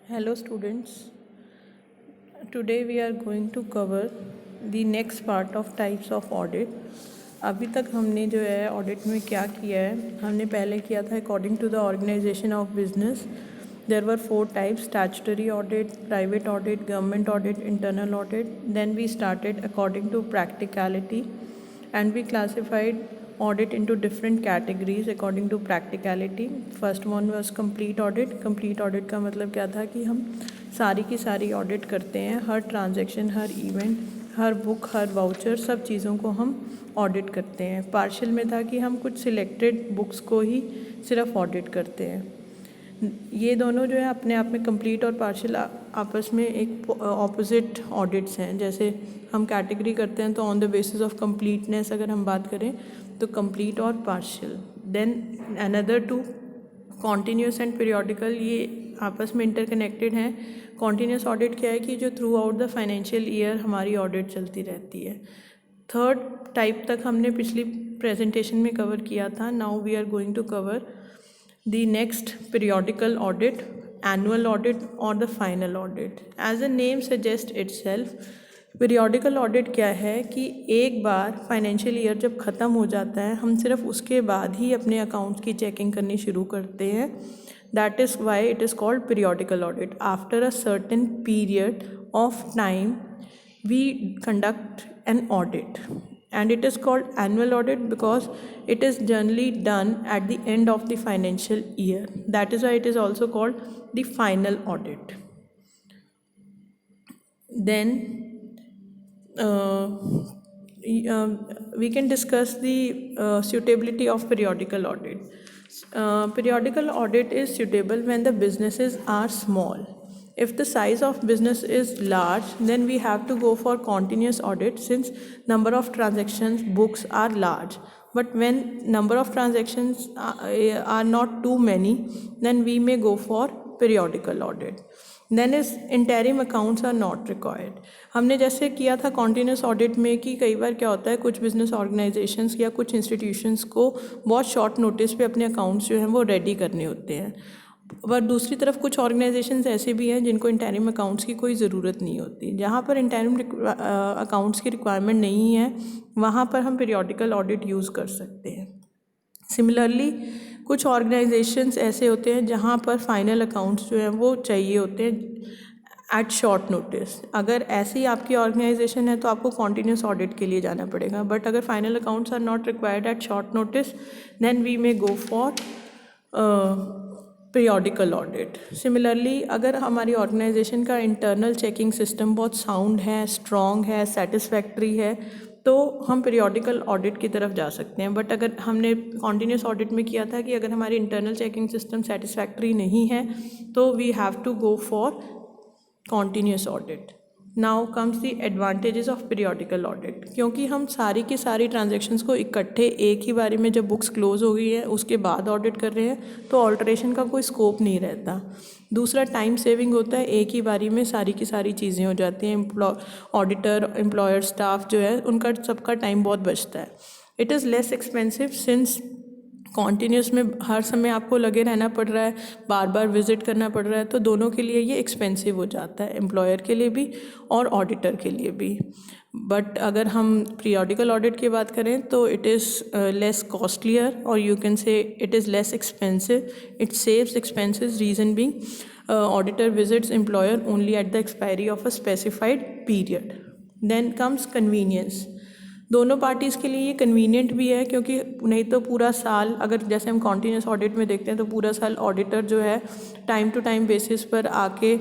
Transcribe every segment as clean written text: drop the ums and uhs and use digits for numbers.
Hello students, today we are going to cover the next part of types of audit. अभी तक हमने जो है ऑडिट में क्या किया है, हमने पहले किया था according to the organization of business. There were 4 types: statutory audit, private audit, government audit, internal audit. Then we started according to practicality and we classified audit into different categories according to practicality. First one was complete audit. Complete audit का मतलब क्या था कि हम सारी की सारी audit करते हैं, हर ट्रांजैक्शन, हर इवेंट, हर बुक, हर वाउचर, सब चीज़ों को हम ऑडिट करते हैं. पार्शियल में था कि हम कुछ सिलेक्टेड बुक्स को ही सिर्फ ऑडिट करते हैं. ये दोनों जो है अपने आप में कंप्लीट और पार्शियल आपस में एक ऑपोजिट ऑडिट्स हैं. जैसे हम कैटेगरी करते हैं तो on the basis of completeness अगर हम बात करें तो कंप्लीट और partial. Then another two continuous and periodical, ये आपस में इंटरकनेक्टेड हैं. कॉन्टीन्यूस ऑडिट क्या है कि जो through out the financial year हमारी ऑडिट चलती रहती है. थर्ड टाइप तक हमने पिछली प्रेजेंटेशन में कवर किया था. Now we are going to cover the next periodical audit, annual audit or the final audit. As the name suggests itself, periodical audit क्या है कि एक बार फाइनेंशियल ईयर जब ख़त्म हो जाता है हम सिर्फ उसके बाद ही अपने अकाउंट्स की चेकिंग करनी शुरू करते हैं. That is why it is called periodical audit. After a certain period of time we conduct an audit, and it is called annual audit because it is generally done at the end of the financial year. That is why it is also called the final audit. Then we can discuss the suitability of periodical audit. Periodical audit is suitable when the businesses are small. If the size of business is large, then we have to go for continuous audit since number of transactions books are large. But when number of transactions are not too many, then we may go for periodical audit. Then is interim accounts are not required. हमने जैसे किया था continuous audit में कि कई बार क्या होता है कुछ business organizations या कुछ institutions को बहुत short notice पे अपने accounts जो हैं वो ready करने होते हैं. पर दूसरी तरफ कुछ ऑर्गेनाइजेशंस ऐसे भी हैं जिनको इंटरिम अकाउंट्स की कोई ज़रूरत नहीं होती. जहाँ पर इंटरिम अकाउंट्स की रिक्वायरमेंट नहीं है वहाँ पर हम पीरियोडिकल ऑडिट यूज़ कर सकते हैं. सिमिलरली कुछ ऑर्गेनाइजेशंस ऐसे होते हैं जहाँ पर फाइनल अकाउंट्स जो हैं वो चाहिए होते हैं एट शॉर्ट नोटिस. अगर ऐसी आपकी ऑर्गेनाइजेशन है तो आपको कॉन्टीन्यूस ऑडिट के लिए जाना पड़ेगा. बट अगर final accounts are not required at short notice then we may go for periodical audit. Similarly अगर हमारी ऑर्गेनाइजेशन का इंटरनल चेकिंग सिस्टम बहुत साउंड है, स्ट्रॉन्ग है, सेटिस्फैक्ट्री है तो हम पीरियोडिकल ऑडिट की तरफ जा सकते हैं. बट अगर हमने कॉन्टीन्यूस ऑडिट में किया था कि अगर हमारी इंटरनल चेकिंग सिस्टम सेटिस्फैक्ट्री नहीं है तो we have to go for continuous audit. Now comes the advantages of periodical audit. क्योंकि हम सारी की सारी ट्रांजैक्शंस को इकट्ठे एक ही बारी में जब बुक्स क्लोज हो गई है उसके बाद ऑडिट कर रहे हैं तो ऑल्टरेशन का कोई स्कोप नहीं रहता. दूसरा टाइम सेविंग होता है, एक ही बारी में सारी की सारी चीज़ें हो जाती हैं. ऑडिटर, एम्प्लॉयर, स्टाफ जो है उनका सबका टाइम बहुत बचता है. It is less expensive since continuous में हर समय आपको लगे रहना पड़ रहा है, बार बार विज़िट करना पड़ रहा है तो दोनों के लिए ये एक्सपेंसिव हो जाता है, एम्प्लॉयर के लिए भी और ऑडिटर के लिए भी. बट अगर हम पीरियोडिकल ऑडिट की बात करें तो इट इज़ लेस कॉस्टलियर और you can say it is less expensive. It saves expenses. Reason being auditor visits employer only at the expiry of a specified period. Then comes convenience. दोनों parties के लिए ये convenient भी है क्योंकि नहीं तो पूरा साल अगर जैसे हम कॉन्टीन्यूस ऑडिट में देखते हैं तो पूरा साल ऑडिटर जो है टाइम टू टाइम बेसिस पर आके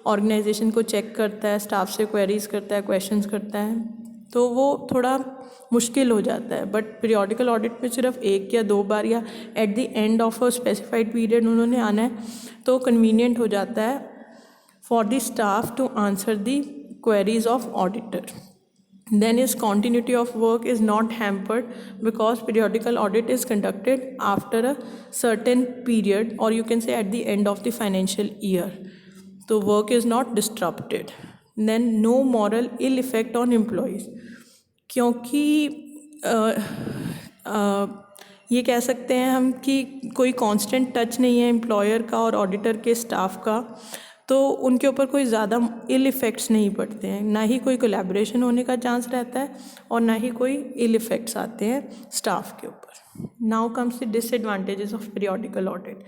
ऑर्गेनाइजेशन को चेक करता है, स्टाफ से क्वेरीज करता है, क्वेश्चंस करता है, तो वो थोड़ा मुश्किल हो जाता है. बट पीरियोडिकल ऑडिट में सिर्फ एक या दो बार या at the end of a specified period उन्होंने आना है तो कन्वीनियंट हो जाता है for the staff to answer the queries of auditor. Then is continuity of work is not hampered because periodical audit is conducted after a certain period or you can say at the end of the financial year. So work is not disrupted. Then no moral ill effect on employees. क्योंकि ये कह सकते हैं हम कि कोई constant touch नहीं है एम्प्लॉयर का और ऑडिटर के स्टाफ का तो उनके ऊपर कोई ज़्यादा इल इफ़ेक्ट्स नहीं पड़ते हैं, ना ही कोई कोलैबोरेशन होने का चांस रहता है और ना ही कोई इल इफ़ेक्ट्स आते हैं स्टाफ के ऊपर। Now comes the disadvantages of periodical audit.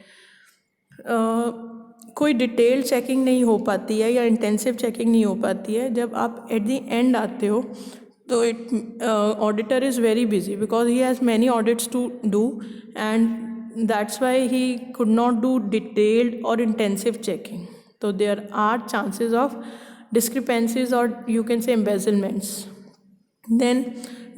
कोई डिटेल चेकिंग नहीं हो पाती है या इंटेंसिव चेकिंग नहीं हो पाती है। जब आप एट द एंड आते हो तो auditor is very busy because he has many audits to do and that's why he could not do detailed और इंटेंसिव चेकिंग। तो there are chances of discrepancies और you can say embezzlements. Then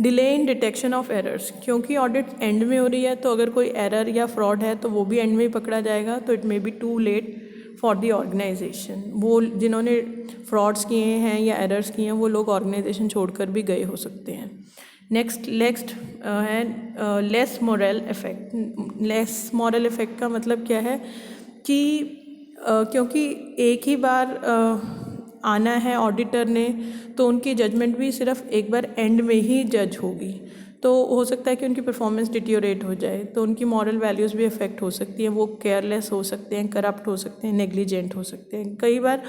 delay in detection of errors, क्योंकि audit end में हो रही है तो अगर कोई एरर या फ्रॉड है तो वो भी एंड में ही पकड़ा जाएगा, तो it may be too late for the organization. वो जिन्होंने फ्रॉड्स किए हैं या एरर्स किए हैं वो लोग ऑर्गेनाइजेशन छोड़कर भी गए हो सकते हैं। नेक्स्ट है less moral effect. Less moral effect का मतलब क्या है कि क्योंकि एक ही बार आना है ऑडिटर ने तो उनकी जजमेंट भी सिर्फ एक बार एंड में ही जज होगी, तो हो सकता है कि उनकी परफॉर्मेंस डिटीरियोरेट हो जाए, तो उनकी मॉरल वैल्यूज़ भी अफेक्ट हो सकती हैं। वो केयरलेस हो सकते हैं, करप्ट हो सकते हैं, नेग्लिजेंट हो सकते हैं। कई बार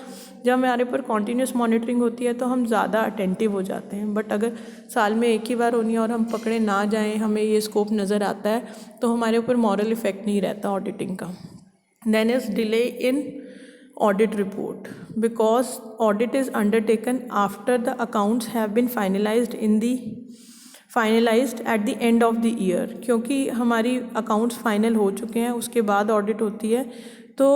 जब हमारे ऊपर कॉन्टीन्यूस मॉनिटरिंग होती है तो हम ज़्यादा अटेंटिव हो जाते हैं, बट अगर साल में एक ही बार होनी है और हम पकड़े ना जाएँ, हमें ये स्कोप नज़र आता है, तो हमारे ऊपर मॉरल इफेक्ट नहीं रहता ऑडिटिंग का। Then is delay in audit report, because audit is undertaken after the accounts have been finalized at the end of the year। क्योंकि हमारी accounts final हो चुके हैं उसके बाद audit होती है, तो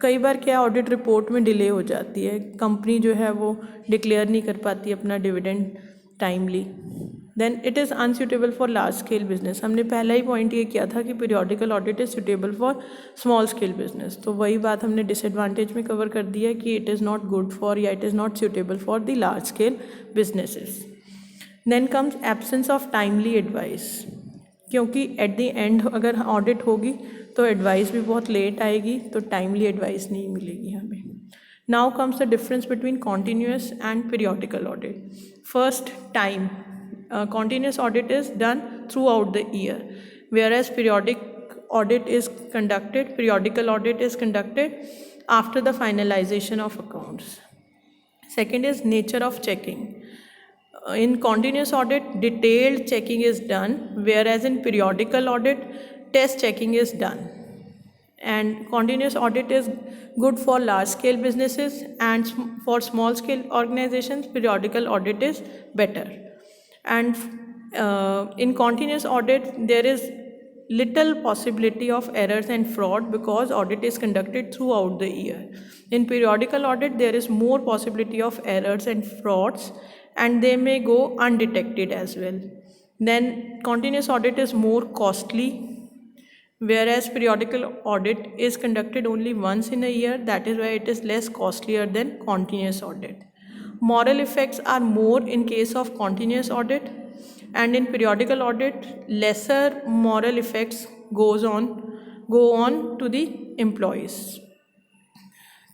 कई बार क्या ऑडिट रिपोर्ट में डिले हो जाती है, कंपनी जो है वो डिक्लेयर नहीं कर पाती अपना dividend timely. Then it is unsuitable for large scale business. हमने पहला ही पॉइंट ये किया था कि periodical audit is suitable for small scale business, तो वही बात हमने डिसएडवांटेज में कवर कर दी है कि it is not good for या it is not suitable for the large scale businesses. Then comes absence of timely advice, क्योंकि एट द एंड अगर ऑडिट होगी तो एडवाइस भी बहुत लेट आएगी, तो टाइमली एडवाइस नहीं मिलेगी हमें। Now comes the difference between continuous and periodical audit. First, time. Continuous audit is done throughout the year, whereas periodical audit is conducted after the finalization of accounts. Second is nature of checking. In continuous audit, detailed checking is done, whereas in periodical audit, test checking is done. And continuous audit is good for large scale businesses, and for small scale organizations, periodical audit is better. And in continuous audit there is little possibility of errors and fraud because audit is conducted throughout the year. In periodical audit there is more possibility of errors and frauds, and they may go undetected as well. Then continuous audit is more costly, whereas periodical audit is conducted only once in a year. That is why it is less costlier than continuous audit. Moral effects are more in case of continuous audit, and in periodical audit lesser moral effects go on to the employees.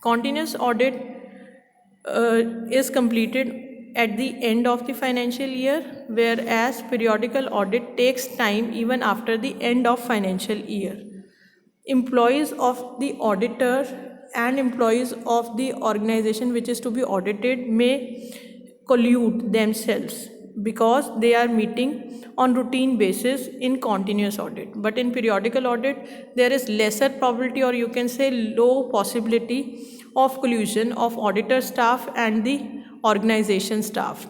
Continuous audit is completed at the end of the financial year, whereas periodical audit takes time even after the end of financial year. Employees of the auditor and employees of the organization which is to be audited may collude themselves because they are meeting on routine basis in continuous audit. But in periodical audit there is lesser probability, or you can say low possibility of collusion of auditor staff and the organization staff.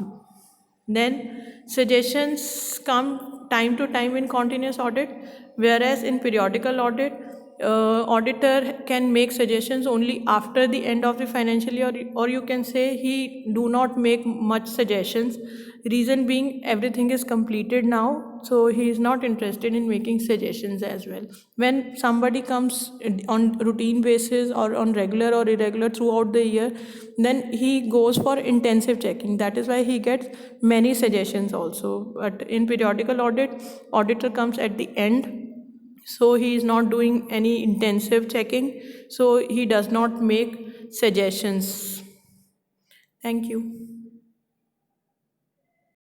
Then suggestions come time to time in continuous audit, whereas in periodical audit auditor can make suggestions only after the end of the financial year, or you can say he do not make much suggestions. Reason being, everything is completed now, so he is not interested in making suggestions as well. When somebody comes on routine basis or on regular or irregular throughout the year, then he goes for intensive checking. That is why he gets many suggestions also. But in periodical audit, auditor comes at the end, so he is not doing any intensive checking, so he does not make suggestions. Thank you.